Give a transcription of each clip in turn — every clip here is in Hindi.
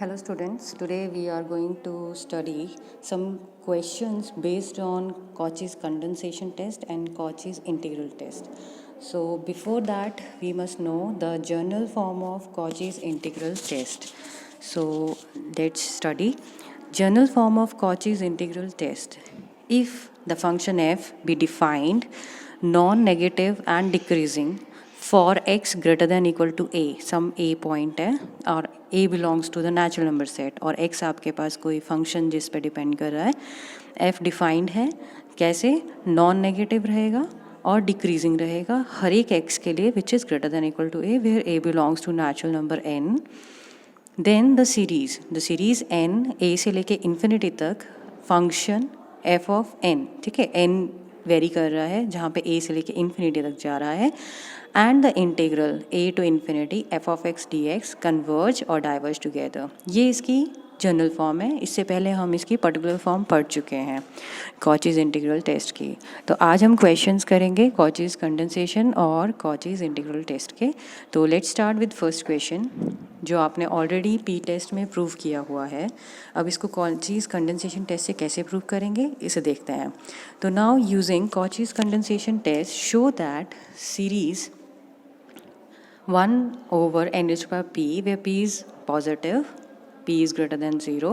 Hello students, today we are going to study some questions based on Cauchy's condensation test and Cauchy's integral test. So before that we must know the general form of Cauchy's integral test. So let's study general form of Cauchy's integral test. If the function f be defined non-negative and decreasing for x greater than equal to a, सम a पॉइंट है और a belongs to the natural number set और x आपके पास कोई फंक्शन जिस पे डिपेंड कर रहा है, f डिफाइंड है कैसे, नॉन नेगेटिव रहेगा और डिक्रीजिंग रहेगा हर एक x के लिए which is greater than equal to a where a belongs to natural number n. Then the series n a से लेके इन्फिनिटी तक फंक्शन f ऑफ n, ठीक है, n वेरी कर रहा है जहाँ पे a से लेके इन्फिनिटी तक जा रहा है, and the integral a to infinity f of x dx converge और डाइवर्ज टुगेदर. ये इसकी जनरल फॉर्म है. इससे पहले हम इसकी पर्टिकुलर फॉर्म पढ़ चुके हैं कॉचीज़ इंटीग्रल टेस्ट की. तो आज हम क्वेश्चंस करेंगे कॉचीज़ कंडेंसेशन और कॉचीज़ इंटीग्रल टेस्ट के. तो let's start with first question जो आपने ऑलरेडी पी टेस्ट में प्रूव किया हुआ है. अब इसको कॉचीज़ कंडेंसेशन टेस्ट से कैसे प्रूव करेंगे इसे देखते हैं. तो now using Cauchy's condensation test show that series 1 over n raised to power p where p is positive, p is greater than 0,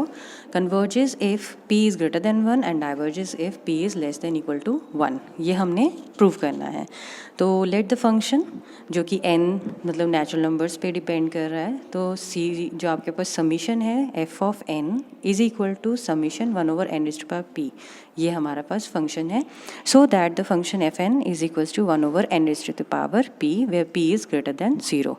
converges if p is greater than 1 and diverges if p is less than equal to 1. ये हमने प्रूव करना है. तो लेट द फंक्शन जो कि n मतलब नेचुरल नंबर्स पे डिपेंड कर रहा है, तो सी जो आपके पास समीशन है f of n is equal to summation 1 over n raised to power p, ये हमारा पास फंक्शन है. So that the function F N is equals to 1 over n raised to the power p where p is greater than 0.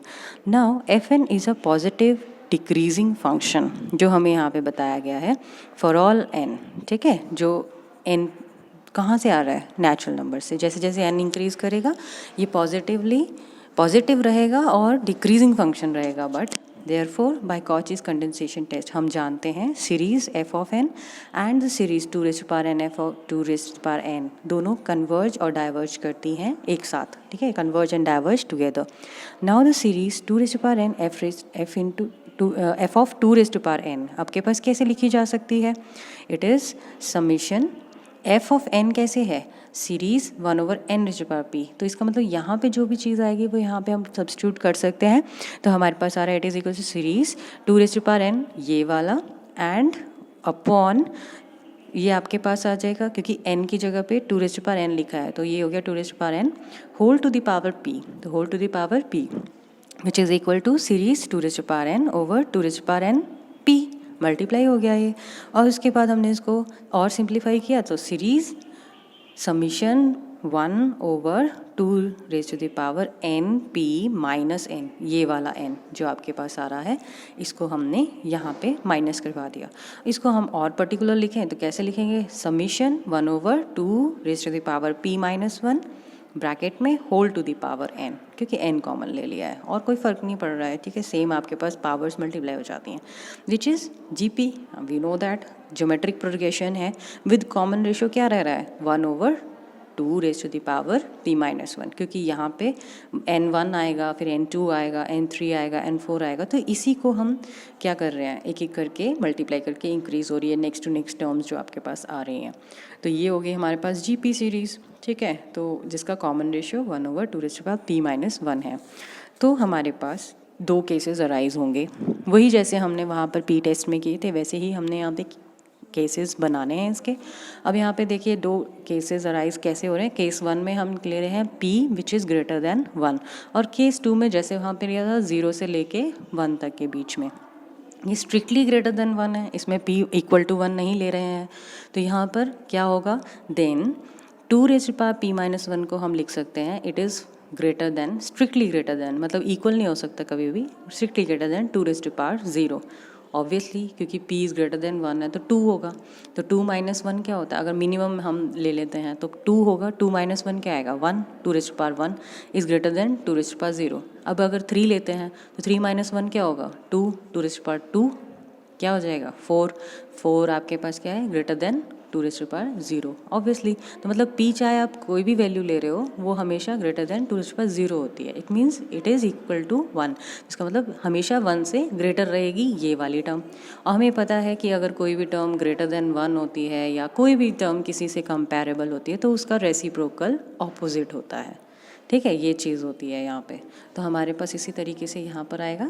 Now F N is a positive decreasing function जो हमें यहाँ पे बताया गया है फॉर ऑल n, ठीक है. जो n कहाँ से आ रहा है, नेचुरल नंबर से. जैसे जैसे n इंक्रीज करेगा ये पॉजिटिव रहेगा और डिक्रीजिंग फंक्शन रहेगा. But Therefore, by Cauchy's condensation test हम जानते हैं series f of n and the series 2 raised to power n f of 2 raised to power n दोनों कन्वर्ज और डाइवर्ज करती हैं एक साथ, ठीक है, converge and diverge together. Now the series 2 raised to power n f of 2 raised to power n आपके पास कैसे लिखी जा सकती है. It is summation f of n कैसे है, series 1 over n raised to power p. तो इसका मतलब यहाँ पे जो भी चीज़ आएगी वो यहाँ पे हम सब्स्टिट्यूट कर सकते हैं. तो हमारे पास आ रहा है it is equal to series 2 raised to power n ये वाला एंड अपॉन ये आपके पास आ जाएगा क्योंकि n की जगह पे 2 raised to power n लिखा है, तो ये हो गया 2 raised to power n whole to the power p. तो whole to the power p which is equal to series 2 raised to power n over 2 raised to power n p. Multiply हो गया ये. और उसके बाद हमने इसको और सिंप्लीफाई किया तो series summation 1 over 2 raised to the power n p minus n, ये वाला n जो आपके पास आ रहा है इसको हमने यहाँ पे माइनस करवा दिया. इसको हम और पर्टिकुलर लिखें तो कैसे लिखेंगे, summation 1 over 2 raised to the power p minus 1 bracket में whole to the power n, क्योंकि n कॉमन ले लिया है और कोई फ़र्क नहीं पड़ रहा है, ठीक है. सेम आपके पास पावर्स मल्टीप्लाई हो जाती हैं which is GP. We know that geometric progression है विद कॉमन रेशियो क्या रह रहा है 1 over 2 raised to the power p minus 1, क्योंकि यहाँ पे n1 आएगा, फिर n2 आएगा, n3 आएगा, n4 आएगा. तो इसी को हम क्या कर रहे हैं, एक एक करके मल्टीप्लाई करके इंक्रीज़ हो रही है नेक्स्ट टू नेक्स्ट टर्म्स जो आपके पास आ रही हैं. तो ये हो गई हमारे पास GP सीरीज़, ठीक है. तो जिसका common ratio 1 over 2 raised to power p minus 1 है. तो हमारे पास दो केसेस अराइज होंगे, वही जैसे हमने वहाँ पर पी टेस्ट में किए थे वैसे ही हमने यहाँ पे केसेस बनाने हैं इसके. अब यहाँ पे देखिए दो केसेस अराइज कैसे हो रहे हैं. केस 1 में हम ले रहे हैं p which is greater than 1 और केस 2 में जैसे वहाँ पे लिया था 0 से लेके 1 तक के बीच में ये स्ट्रिक्टली ग्रेटर देन 1 है, इसमें p इक्वल टू 1 नहीं ले रहे हैं. तो यहाँ पर क्या होगा, then 2 raised to power p minus 1 को हम लिख सकते हैं it is greater than, strictly greater than मतलब इक्वल नहीं हो सकता कभी भी, strictly greater than 2 raised to power 0. Obviously क्योंकि p इज़ ग्रेटर देन 1 है तो 2 होगा. तो 2 माइनस 1 क्या होता है, अगर मिनिमम हम ले लेते हैं तो 2 होगा. 2 माइनस 1 क्या आएगा 1. 2 raised to power 1 is greater than 2 raised to power 0. अब अगर 3 लेते हैं तो 3 माइनस 1 क्या होगा 2. 2 raised to power 2 क्या हो जाएगा 4. 4 आपके पास क्या है greater than two raise to power 0 obviously. तो मतलब p चाहे आप कोई भी वैल्यू ले रहे हो वो हमेशा greater than two raise to power 0 होती है। It means it is equal to 1। इसका मतलब हमेशा 1 से ग्रेटर रहेगी ये वाली टर्म। और हमें पता है कि अगर कोई भी टर्म ग्रेटर देन 1 होती है या कोई भी टर्म किसी से कंपेरेबल होती है तो उसका रेसिप्रोकल ऑपोजिट होता है। ठीक है, ये चीज़ होती है यहाँ पे। तो हमारे पास इसी तरीके से यहाँ पर आएगा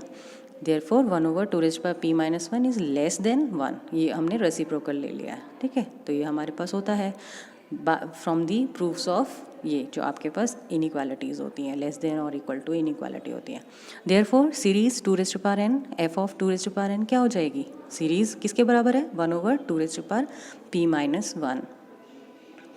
therefore 1/2 raise to power p minus 1 is less than 1। ये हमने रेसिप्रोकल ले लिया है। ठीक है, तो ये हमारे पास होता है फ्रॉम दी प्रूफ्स ऑफ ये जो आपके पास इनइक्वालिटीज़ होती हैं, लेस देन और इक्वल टू इनइक्वालिटी होती है। Therefore series 2 raise to power n f of 2 raise to power n क्या हो जाएगी? सीरीज़ किसके बराबर है? 1/2 raise to power p minus 1।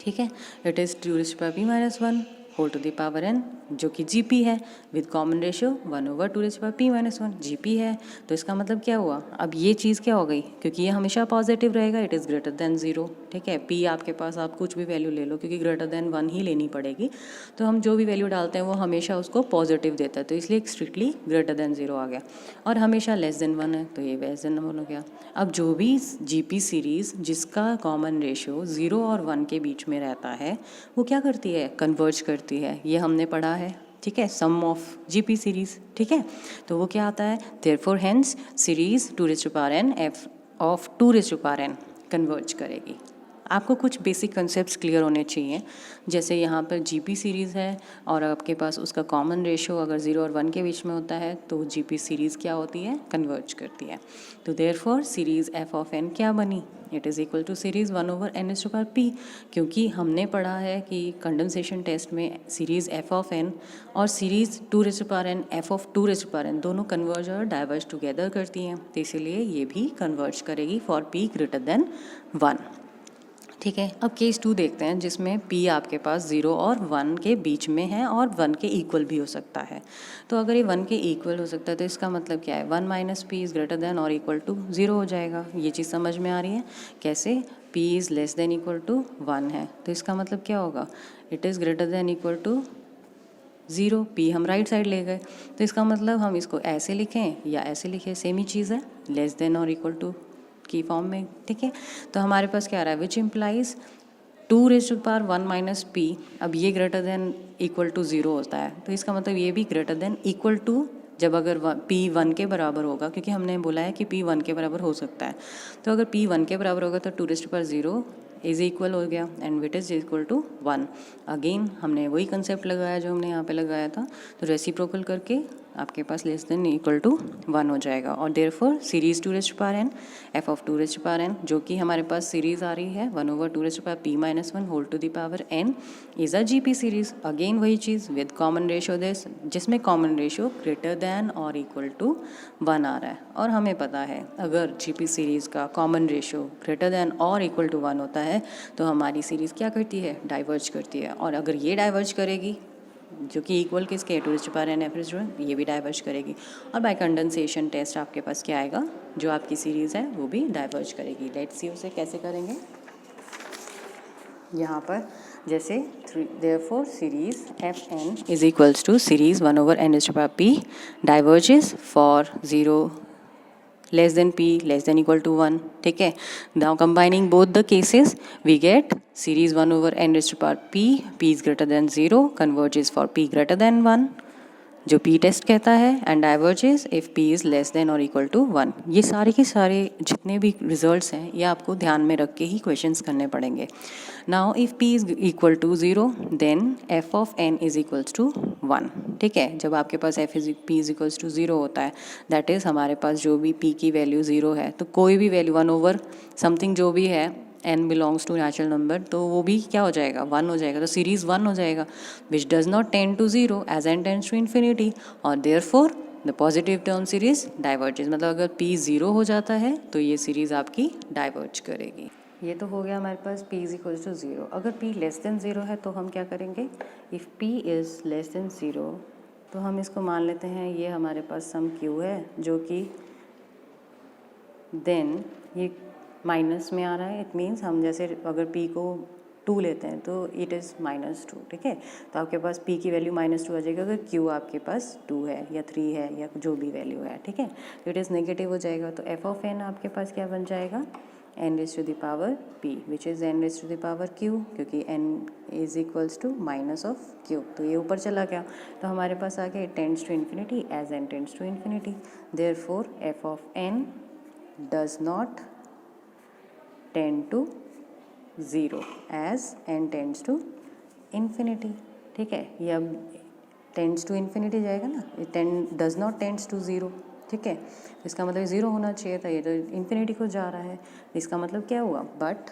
ठीक है, it is 2 raise to power p minus 1 whole to the power n जो कि GP है with common ratio 1/2 raise to power p minus 1 GP है। तो इसका मतलब क्या हुआ? अब ये चीज़ क्या हो गई? क्योंकि ये हमेशा पॉजिटिव रहेगा, इट इज़ ग्रेटर देन 0। ठीक है, p आपके पास आप कुछ भी वैल्यू ले लो क्योंकि ग्रेटर देन 1 ही लेनी पड़ेगी। तो हम जो भी वैल्यू डालते हैं वो हमेशा उसको पॉजिटिव देता है, तो इसलिए स्ट्रिक्टली ग्रेटर देन 0 आ गया। और हमेशा लेस देन 1 है तो ये लेस देन 1 हो गया। अब जो भी GP सीरीज़ जिसका कॉमन रेशियो 0 और 1 के बीच में रहता है वो क्या करती है? कन्वर्ज करती है। ये हमने पढ़ा है। ठीक है, सम ऑफ GP सीरीज़। ठीक है, तो वो क्या आता है? Therefore hence series 2 raise to power n f of 2 raise to power n converge करेगी। आपको कुछ बेसिक कंसेप्ट्स क्लियर होने चाहिए। जैसे यहाँ पर GP सीरीज़ है और आपके पास उसका कॉमन रेशियो अगर 0 और 1 के बीच में होता है तो GP सीरीज़ क्या होती है? कन्वर्ज करती है। तो therefore series f of n क्या बनी? It is equal to series 1/n raise to power p। क्योंकि हमने पढ़ा है कि कंडेंसेशन टेस्ट में सीरीज़ f ऑफ n और series 2 raise to power n f of 2 raise to power n दोनों कन्वर्ज और डाइवर्ज टुगेदर करती हैं, तो इसीलिए ये भी कन्वर्ज करेगी फॉर p ग्रेटर देन 1। ठीक है, अब केस 2 देखते हैं जिसमें p आपके पास 0 और 1 के बीच में है और 1 के इक्वल भी हो सकता है। तो अगर ये 1 के इक्वल हो सकता है तो इसका मतलब क्या है? 1 minus p is greater then और इक्वल टू 0 हो जाएगा। ये चीज़ समझ में आ रही है? कैसे? p is less than equal to 1 है तो इसका मतलब क्या होगा? It is greater than equal to 0। p हम राइट साइड ले गए तो इसका मतलब हम इसको ऐसे लिखें या ऐसे लिखें, सेम ही चीज़ है, लेस देन और इक्वल टू की फॉर्म में। ठीक है, तो हमारे पास क्या आ रहा है? Which implies 2 raise to power 1 minus p। अब ये ग्रेटर देन इक्वल टू 0 होता है तो इसका मतलब ये भी ग्रेटर देन इक्वल टू जब अगर p 1 के बराबर होगा, क्योंकि हमने बोला है कि p 1 के बराबर हो सकता है। तो अगर p 1 के बराबर होगा तो 2 raise to power 0 is equal हो गया and with is equal to 1। Again हमने वही कंसेप्ट लगाया जो हमने यहाँ पे लगाया था, तो रेसिप्रोकल करके आपके पास लेस देन इक्वल टू 1 हो जाएगा। और therefore series 2 raise to power n f of 2 raise to power n जो कि हमारे पावर सीरीज़ आ रही है 1/2 raise to power p minus 1 whole to the power n is a GP series. Again वही चीज़ विद कॉमन रेशियो दिस, जिसमें कॉमन रेशियो ग्रेटर दैन और इक्वल टू 1 आ रहा है। और हमें पता है अगर GP सीरीज़ का कॉमन रेशियो ग्रेटर दैन और इक्वल टू 1 होता है तो हमारी सीरीज़ क्या करती है? डाइवर्ज करती है। और अगर ये डाइवर्ज करेगी जो कि इक्वल किसके? 2 raise to power n average, ये भी डाइवर्ज करेगी। और बाय कंडेंसेशन टेस्ट आपके पास क्या आएगा? जो आपकी सीरीज़ है वो भी डाइवर्ज करेगी। लेट्स सी उसे कैसे करेंगे। यहाँ पर जैसे therefore series fn is equals to series 1/n raise to power p diverges for 0 less than p less than equal to 1. ठीक है, now combining both the cases we get series 1/n raised to power p is greater than 0 converges for p greater than 1 जो p टेस्ट कहता है and diverges if p is less than और इक्वल टू 1। ये सारे के सारे जितने भी रिजल्ट्स हैं ये आपको ध्यान में रख के ही क्वेश्चंस करने पड़ेंगे। Now if p is equal to 0 then f of n is equals to 1। ठीक है, जब आपके पास p इज़ इक्वल्स टू 0 होता है दैट इज़ हमारे पास जो भी p की वैल्यू 0 है तो कोई भी वैल्यू 1/समथिंग जो भी है n belongs to natural number तो वो भी क्या हो जाएगा? 1 हो जाएगा। तो सीरीज़ 1 हो जाएगा which does not tend to 0 as n tends to infinity और therefore the positive term series diverges. मतलब अगर p 0 हो जाता है तो ये सीरीज़ आपकी डाइवर्ज करेगी। ये तो हो गया हमारे पास p इज इक्वल टू 0। अगर p लेस देन 0 है तो हम क्या करेंगे? If p is less then 0 तो हम इसको मान लेते हैं ये हमारे पास सम q है जो कि देन ये माइनस में आ रहा है। इट मीन्स हम जैसे अगर p को 2 लेते हैं तो इट इज़ -2। ठीक है, तो आपके पास p की वैल्यू -2 आ जाएगा अगर q आपके पास 2 है या 3 है या जो भी वैल्यू है। ठीक है, तो इट इज़ नेगेटिव हो जाएगा। तो f ऑफ n आपके पास क्या बन जाएगा? n raised to the power p, which is n raised to the power q, क्योंकि n is equals to minus of q, तो ये ऊपर चला गया, तो हमारे पास आ गया it tends to infinity as n tends to infinity. Therefore f of n does not tend to 0 as n tends to infinity. ठीक है, ये अब टेंड्स टू इन्फिनिटी जाएगा ना, डज नॉट टेंड्स टू 0. ठीक है, इसका मतलब 0 होना चाहिए था, ये तो इन्फिनिटी को जा रहा है. इसका मतलब क्या हुआ, but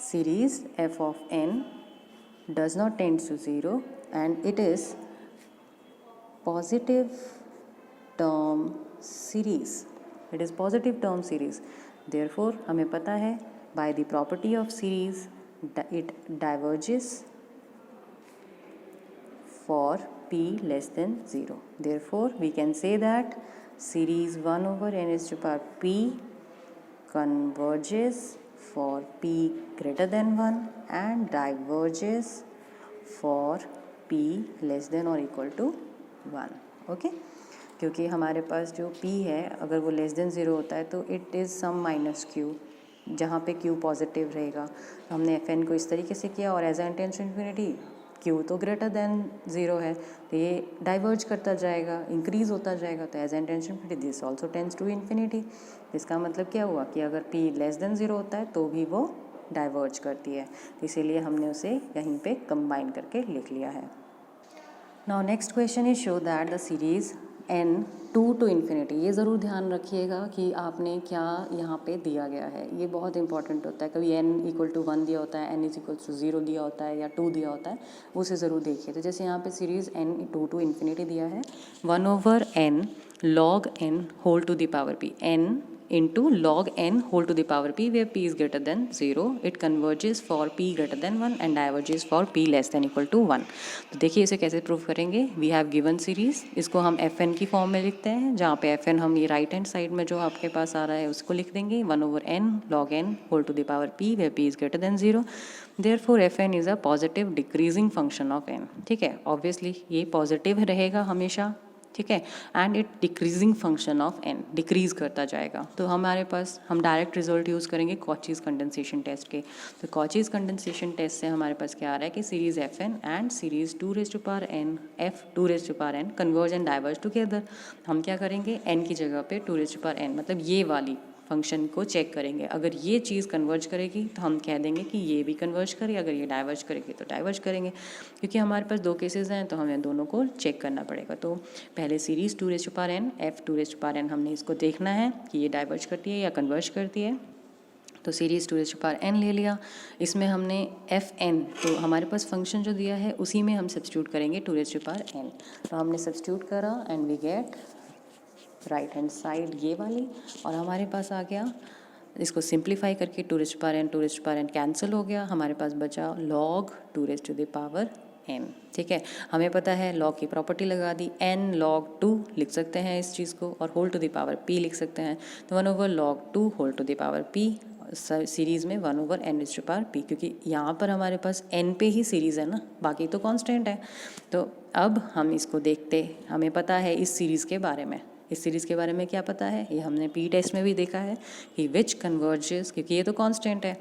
series f of n does not tends to 0 and it is positive term series. It is positive term series. Therefore हमें पता है by the property of series it diverges for p less than 0. Therefore we can say that series 1 over n raised to power p converges for p greater than 1 and diverges for p less than or equal to 1. Okay, क्योंकि हमारे पास जो p है अगर वो लेस देन 0 होता है तो it is sum minus q, जहाँ पे q पॉजिटिव रहेगा. तो हमने एफ एन को इस तरीके से किया और as n tends to infinity q तो ग्रेटर देन 0 है, तो ये डाइवर्ज करता जाएगा, इंक्रीज होता जाएगा. तो as n tends to infinity this also tends to infinity. इसका मतलब क्या हुआ कि अगर p लेस देन 0 होता है तो भी वो डाइवर्ज करती है, इसीलिए हमने उसे यहीं पे कंबाइन करके लिख लिया है. Now next question is show that the series n 2 to infinity. ये ज़रूर ध्यान रखिएगा कि आपने क्या यहाँ पे दिया गया है, ये बहुत इंपॉर्टेंट होता है. कभी n इक्वल टू 1 दिया होता है, n इज इक्वल टू 0 दिया होता है या 2 दिया होता है, उसे ज़रूर देखिए. तो जैसे यहाँ पे सीरीज़ n 2 टू इन्फिनिटी दिया है 1 over n log n whole to the power p, n into log n whole to the power p where p is greater than 0. It converges for p greater than 1 and diverges for p less than equal to 1. तो देखिए इसे कैसे प्रूव करेंगे. वी हैव गिवन सीरीज, इसको हम एफ एन की फॉर्म में लिखते हैं, जहाँ पे एफ एन हम ये राइट हैंड साइड में जो आपके पास आ रहा है उसको लिख देंगे 1 over n log n whole to the power p where p is greater than 0. Therefore fn is a positive decreasing function of n. ठीक है, ऑब्वियसली ये पॉजिटिव रहेगा हमेशा. ठीक है, and it decreasing function of n, decrease करता जाएगा. तो हमारे पास हम डायरेक्ट रिजल्ट यूज़ करेंगे कॉचीज कंडेंसेशन टेस्ट के. तो कॉचीज कंडेंसेशन टेस्ट से हमारे पास क्या आ रहा है कि series f n and series 2 raise to power n f 2 raise to power n converge and diverge together. हम क्या करेंगे, n की जगह पे 2 रेज़ टू पावर n मतलब ये वाली फंक्शन को चेक करेंगे. अगर ये चीज़ कन्वर्ज करेगी तो हम कह देंगे कि ये भी कन्वर्ज करे, अगर ये डाइवर्ज करेगी तो डाइवर्ज करेंगे. क्योंकि हमारे पास दो केसेस हैं तो हमें दोनों को चेक करना पड़ेगा. तो पहले series 2 raise to power n f 2 raise to power n हमने इसको देखना है कि ये डाइवर्ज करती है या कन्वर्ज करती है. तो series 2 raise to power n ले लिया, इसमें हमने एफ एन, तो हमारे पास फंक्शन जो दिया है उसी में हम सब्स्टिट्यूट करेंगे 2 रेज़ टू पावर n. तो हमने सब्स्टिट्यूट करा and we get right hand side ये वाली, और हमारे पास आ गया, इसको सिंप्लीफाई करके 2 raise to power n 2 raise to power n cancel हो गया, हमारे पास बचा log 2 raise to the power n. ठीक है, हमें पता है लॉग की प्रॉपर्टी लगा दी, n log 2 लिख सकते हैं इस चीज़ को, और whole to the power p लिख सकते हैं. तो 1 over log 2 whole to the power p series में 1 over n raise to power p, क्योंकि यहाँ पर हमारे पास n पे ही सीरीज़ है ना, बाकी तो कांस्टेंट है. तो अब हम इसको देखते, हमें पता है इस सीरीज़ के बारे में. इस सीरीज़ के बारे में क्या पता है, ये हमने पी टेस्ट में भी देखा है कि विच कन्वर्जेस, क्योंकि ये तो कांस्टेंट है,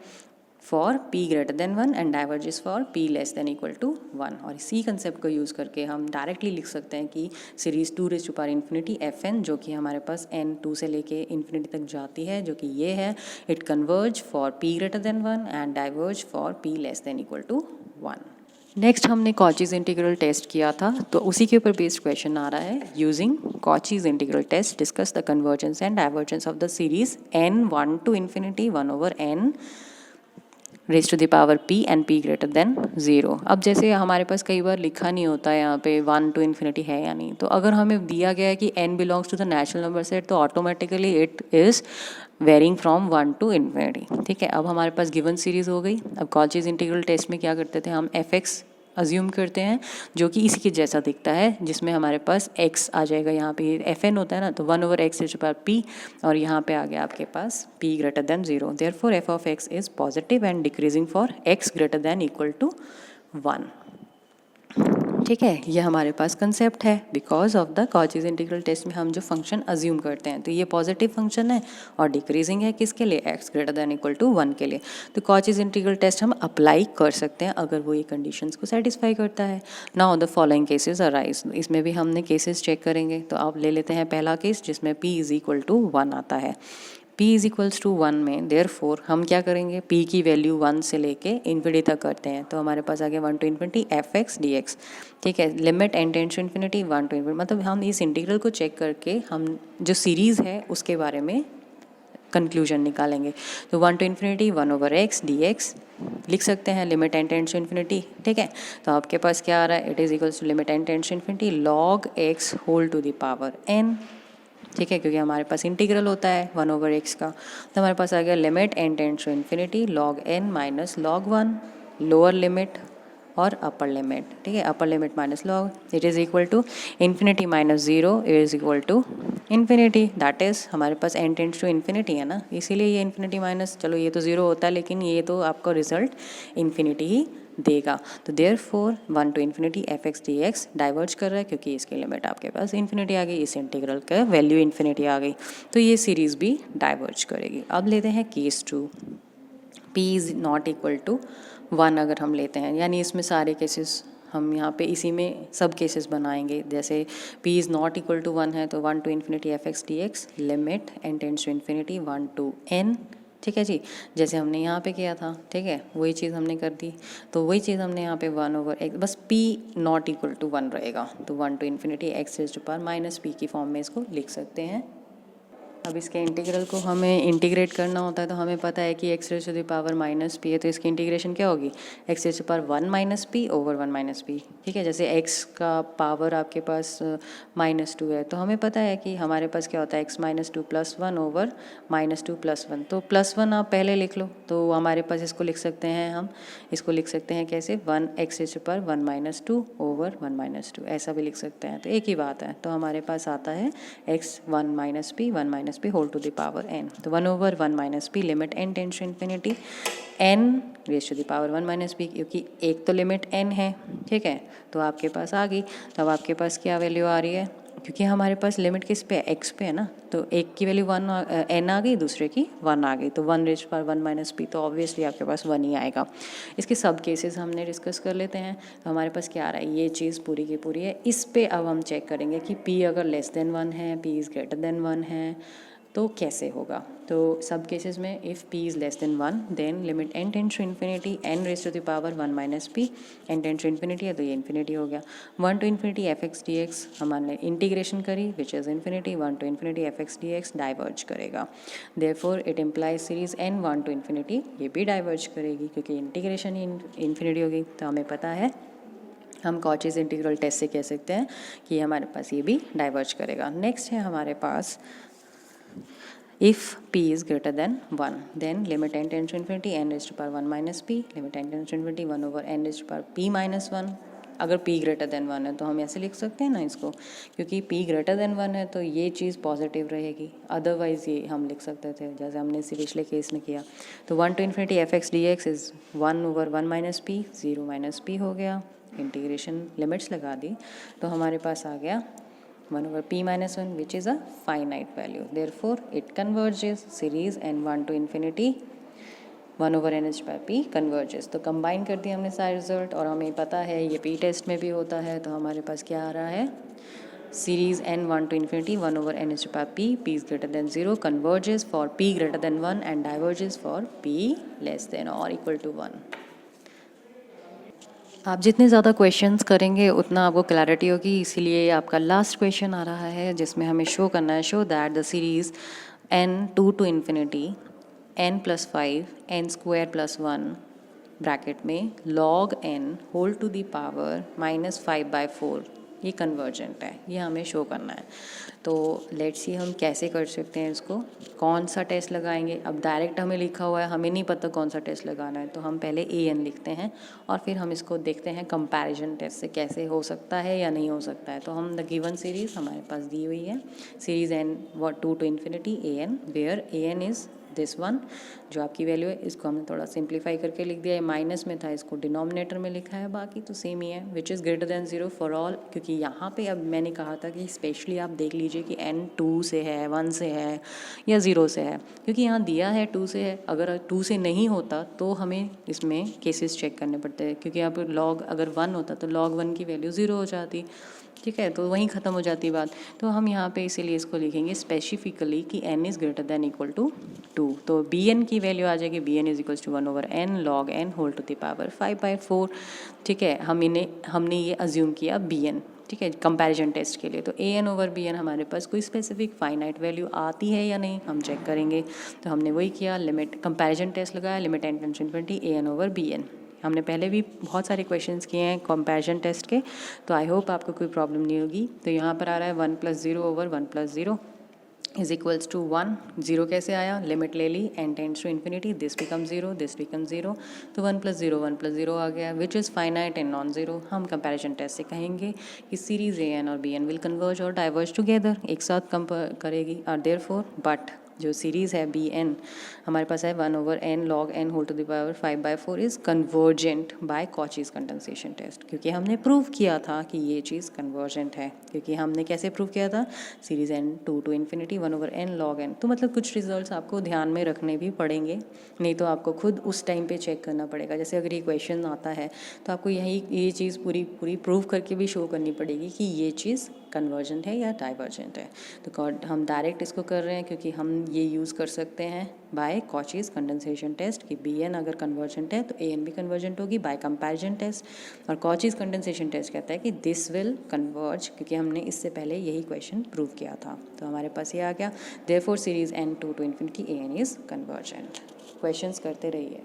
for p greater than 1 and diverges for p less than equal to 1. और इसी कंसेप्ट को यूज़ करके हम डायरेक्टली लिख सकते हैं कि series 2 raise to power infinity f n, जो कि हमारे पास n 2 से लेके इन्फिनिटी तक जाती है, जो कि ये है, it converge for p greater than 1 and diverge for p less than equal to 1. Next हमने कॉचीज इंटीग्रल टेस्ट किया था, तो उसी के ऊपर बेस्ड क्वेश्चन आ रहा है. Using Cauchy's integral test discuss the convergence and divergence of the series n 1 to infinity 1 over n raise to the power p and p greater than 0. अब जैसे हमारे पास कई बार लिखा नहीं होता है यहाँ पे 1 टू इन्फिनिटी है या नहीं, तो अगर हमें दिया गया है कि n belongs to the natural number set, तो automatically it is varying from 1 to infinity. ठीक है, अब हमारे पास गिवन सीरीज हो गई. अब कॉचीज इंटीग्रल टेस्ट में क्या करते थे, हम एफ एक्स अज्यूम करते हैं जो कि इसी के जैसा दिखता है, जिसमें हमारे पास x आ जाएगा. यहाँ पे एफ एन होता है ना, तो 1 over x raise to power p, और यहाँ पे आ गया आपके पास p greater than 0. Therefore f of x is positive and decreasing for x greater than equal to 1. ठीक है, ये हमारे पास कंसेप्ट है because of the Cauchy's integral test में हम जो फंक्शन अज्यूम करते हैं, तो ये पॉजिटिव फंक्शन है और डिक्रीजिंग है किसके लिए, x greater than equal to 1 के लिए। तो कॉचीज इंटीग्रल टेस्ट हम अप्लाई कर सकते हैं अगर वो ये कंडीशंस को सेटिस्फाई करता है। Now the following cases arise, इसमें भी हमने केसेस चेक करेंगे। तो आप ले लेते हैं पहला केस जिसमें p इज इक्वल टू 1 आता है। p इज इक्वल्स टू 1 में देयरफॉर हम क्या करेंगे, p की वैल्यू 1 से लेके इन्फिनिटी तक करते हैं। तो हमारे पास आ गया 1 टू इन्फिनिटी fx dx। ठीक है, limit n tends to infinity 1 to infinity, मतलब हम इस इंटीग्रल को चेक करके हम जो सीरीज़ है उसके बारे में कंक्लूजन निकालेंगे। तो 1 to infinity 1 over x dx लिख सकते हैं, limit n tends to infinity. ठीक है, तो आपके पास क्या आ रहा है, it is equals to limit n tends to infinity log x whole to the power n। ठीक है, क्योंकि हमारे पास इंटीग्रल होता है 1 ओवर x का। तो हमारे पास आ गया limit n tends to infinity log n minus log 1, lower limit और अपर लिमिट। ठीक है, upper limit minus log, it is equal to infinity minus 0 is equal to infinity, that is हमारे पास n टेंड्स टू इन्फिनिटी है ना, इसीलिए ये इन्फिनिटी माइनस, चलो ये तो 0 होता है लेकिन ये तो आपका रिजल्ट इन्फिनिटी ही देगा। तो therefore 1 to infinity fx dx diverge कर रहा है क्योंकि इसकी लिमिट आपके पास इन्फिनिटी आ गई, इस इंटीग्रल का वैल्यू इन्फिनिटी आ गई, तो ये सीरीज़ भी डाइवर्ज करेगी। अब लेते हैं case 2, p is not equal to 1 अगर हम लेते हैं, यानी इसमें सारे केसेस हम यहाँ पे इसी में सब केसेस बनाएंगे। जैसे p is not equal to 1 है तो 1 to infinity fx dx limit n tends to infinity 1 to n। ठीक है जी, जैसे हमने यहाँ पे किया था, ठीक है, वही चीज़ हमने कर दी। तो वही चीज़ हमने यहाँ पे 1 ओवर x, बस p नॉट इक्वल टू 1 रहेगा, तो 1 to infinity x raise to power minus p की फॉर्म में इसको लिख सकते हैं। अब इसके इंटीग्रल को हमें इंटीग्रेट करना होता है, तो हमें पता है कि x raise to the power minus p है, तो इसकी इंटीग्रेशन क्या होगी, x raise to power 1 minus p over 1 minus p. ठीक है, जैसे x का पावर आपके पास -2 है, तो हमें पता है कि हमारे पास क्या होता है x minus 2 plus 1 over -2 plus 1, तो +1 आप पहले लिख लो, तो हमारे पास इसको लिख सकते हैं, हम इसको लिख सकते हैं कैसे, 1 x raise to power 1 minus 2 over 1 minus 2, ऐसा भी लिख सकते हैं, तो एक ही बात है। तो हमारे पास आता है x 1 minus p 1 minus p whole to the power n, तो 1 over 1 minus p limit n tends to infinity n raise to the power 1 minus p, क्योंकि एक तो लिमिट n है। ठीक है, तो आपके पास आ गई, तो अब आपके पास क्या वैल्यू आ रही है, क्योंकि हमारे पास लिमिट किस पे है, x पे है ना, तो एक की वैल्यू n आ गई, दूसरे की 1 आ गई, तो 1 raise to power 1 minus p, तो ऑब्वियसली आपके पास 1 ही आएगा। इसके सब केसेस हमने डिस्कस कर लेते हैं। तो हमारे पास क्या आ रहा है, ये चीज़ पूरी की पूरी है। इस पे अब हम चेक करेंगे कि p अगर लेस देन 1 है, p इज़ ग्रेटर देन 1 है, तो कैसे होगा। तो सब केसेस में if p is less than 1 then limit n tends to infinity n raise to the power 1 minus p, n tends to infinity है तो ये इन्फिनिटी हो गया। 1 टू इन्फिनिटी fx dx हमने इंटीग्रेशन करी which is infinity, 1 to infinity fx dx diverge करेगा, therefore it implies series n 1 to infinity ये भी डाइवर्ज करेगी क्योंकि इंटीग्रेशन ही इन्फिनिटी होगी। तो हमें पता है हम कॉचीज इंटीग्रल टेस्ट से कह सकते हैं कि हमारे पास ये भी डाइवर्ज करेगा। नेक्स्ट है हमारे पास if p is greater than 1 then limit n tends to infinity n raised to power 1 minus p limit n tends to infinity 1 over n raised to power p minus 1। अगर p ग्रेटर देन 1 है तो हम ऐसे लिख सकते हैं ना इसको, क्योंकि p ग्रेटर देन 1 है तो ये चीज़ पॉजिटिव रहेगी, अदरवाइज़ ये हम लिख सकते थे जैसे हमने इसी पिछले केस में किया। तो 1 to infinity fx dx is 1 over 1 minus p, 0 minus p हो गया, इंटीग्रेशन लिमिट्स लगा दी, तो हमारे पास आ गया 1 over p minus 1 which is a finite value, therefore it converges, series n1 to infinity 1 over n h by p converges। तो कंबाइन कर दिया हमने सारे रिजल्ट, और हमें पता है ये p टेस्ट में भी होता है, तो हमारे पास क्या आ रहा है, series n1 to infinity 1 over n h by p, p is greater than 0 converges for p greater than 1 and diverges for p less than or equal to 1। आप जितने ज़्यादा क्वेश्चंस करेंगे उतना आपको क्लैरिटी होगी, इसीलिए आपका लास्ट क्वेश्चन आ रहा है जिसमें हमें शो करना है, show that the series n2 to infinity n plus 5 n square plus 1 bracket में log n whole to the power -5/4 ये कन्वर्जेंट है, ये हमें शो करना है। तो लेट्स सी हम कैसे कर सकते हैं इसको, कौन सा टेस्ट लगाएंगे। अब डायरेक्ट हमें लिखा हुआ है, हमें नहीं पता कौन सा टेस्ट लगाना है, तो हम पहले an लिखते हैं और फिर हम इसको देखते हैं कंपैरिजन टेस्ट से कैसे हो सकता है या नहीं हो सकता है। तो हम द गिवन सीरीज़ हमारे पास दी हुई है, series n 2 to infinity an where an is this one जो आपकी वैल्यू है, इसको हमने थोड़ा सिंप्लीफाई करके लिख दिया है, माइनस में था इसको डिनोमिनेटर में लिखा है, बाकी तो सेम ही है, विच is greater than 0 for all. क्योंकि यहाँ पे अब मैंने कहा था कि स्पेशली आप देख लीजिए कि n 2 से है, 1 से है या 0 से है, क्योंकि यहाँ दिया है 2 से है, अगर 2 से नहीं होता तो हमें इसमें केसेस चेक करने पड़ते हैं, क्योंकि यहाँ पर लॉग अगर 1 होता तो log 1 की वैल्यू 0 हो जाती, ठीक है, तो वहीं ख़त्म हो जाती बात। तो हम यहाँ पे इसीलिए इसको लिखेंगे स्पेसिफिकली कि n is greater than equal to 2, तो bn की वैल्यू आ जाएगी bn is equals to 1/n log n whole to the power 5/4, ठीक है। हमने ये अज्यूम किया bn, ठीक है, कंपैरिजन टेस्ट के लिए। तो an/bn हमारे पास कोई स्पेसिफिक फाइनाइट वैल्यू आती है या नहीं हम चेक करेंगे, तो हमने वही किया, लिमिट कंपैरिजन टेस्ट लगाया, limit n tends to infinity an/bn। हमने पहले भी बहुत सारे क्वेश्चंस किए हैं कंपैरिजन टेस्ट के, तो आई होप आपको कोई प्रॉब्लम नहीं होगी। तो यहाँ पर आ रहा है 1 + 0/1 + 0 इज इक्वल्स टू 1, 0 कैसे आया, लिमिट ले ली, n tends to infinity, this become 0, this become 0, तो 1 + 0 आ गया, which is finite and non zero. हम कंपैरिजन टेस्ट से कहेंगे कि सीरीज an और bn विल कन्वर्ज और डाइवर्ज टुगेदर, एक साथ करेगी, और देयरफॉर बट जो सीरीज़ है bn हमारे पास है 1/n log n whole to the power 5/4 is convergent by Cauchy's condensation test, क्योंकि हमने प्रूव किया था कि ये चीज़ कन्वर्जेंट है। क्योंकि हमने कैसे प्रूव किया था, series n 2 to infinity 1/n log n। तो मतलब कुछ रिजल्ट्स आपको ध्यान में रखने भी पड़ेंगे, नहीं तो आपको खुद उस टाइम पे चेक करना पड़ेगा। जैसे अगर ये क्वेश्चन आता है तो आपको ये चीज़ पूरी प्रूव करके भी शो करनी पड़ेगी कि ये चीज़ कन्वर्जेंट है या डाइवर्जेंट है। तो हम डायरेक्ट इसको कर रहे हैं क्योंकि हम ये यूज़ कर सकते हैं बाय कॉचीज़ कंडेंसेशन टेस्ट कि bn अगर कन्वर्जेंट है तो an भी कन्वर्जेंट होगी बाय कंपैरिजन टेस्ट, और कॉचीज़ कंडेंसेशन टेस्ट कहता है कि दिस विल कन्वर्ज, क्योंकि हमने इससे पहले यही क्वेश्चन प्रूव किया था। तो हमारे पास ये आ गया, therefore series n 2 to infinity an is convergent. Questions करते रहिए।